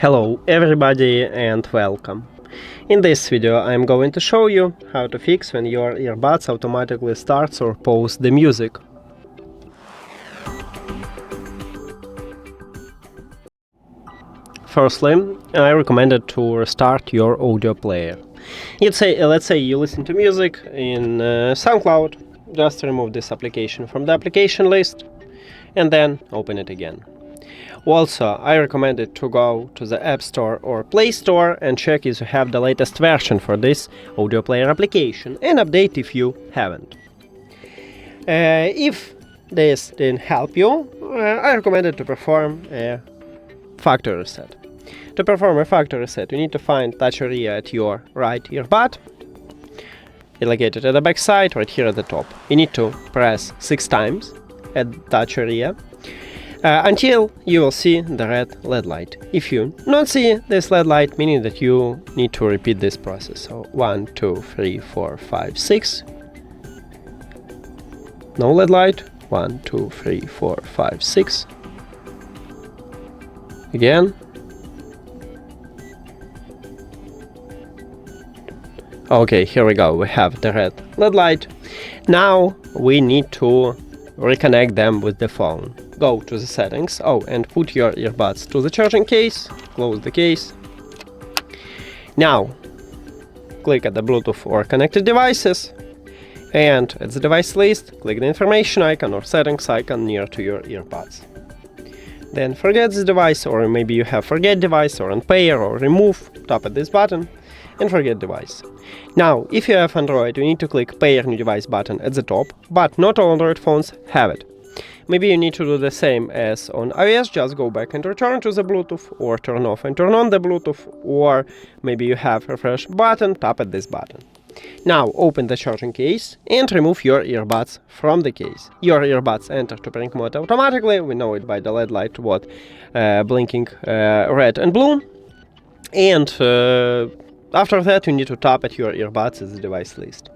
Hello everybody and welcome. In this video I'm going to show you how to fix when your earbuds automatically starts or pause the music. Firstly, I recommend it to restart your audio player. Let's say you listen to music in SoundCloud, just remove this application from the application list and then open it again. Also, I recommend it to go to the App Store or Play Store and check if you have the latest version for this audio player application and update if you haven't. If this didn't help you, I recommend it to perform a factory reset. To perform a factory reset, you need to find touch area at your right earbud, located at the back side, right here at the top. You need to press 6 times at touch area until you will see the red LED light. If you not see this LED light, meaning that you need to repeat this process. So 1, 2, 3, 4, 5, 6. No LED light. 1, 2, 3, 4, 5, 6. Again. Okay, here we go. We have the red LED light. Now we need to reconnect them with the phone. Go to the settings, and put your earbuds to the charging case, close the case. Now, click at the Bluetooth or connected devices, and at the device list, click the information icon or settings icon near to your earbuds. Then forget this device, or maybe you have forget device or unpair or remove, tap at this button and forget device. Now, if you have Android, you need to click pair new device button at the top, but not all Android phones have it. Maybe you need to do the same as on iOS, just go back and return to the Bluetooth, or turn off and turn on the Bluetooth, or maybe you have refresh button, tap at this button. Now open the charging case and remove your earbuds from the case. Your earbuds enter to pairing mode automatically, we know it by the LED light what blinking red and blue, and after that you need to tap at your earbuds at the device list.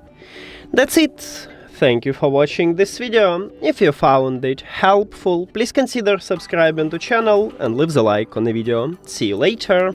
That's it. Thank you for watching this video. If you found it helpful, please consider subscribing to the channel and leave the like on the video. See you later!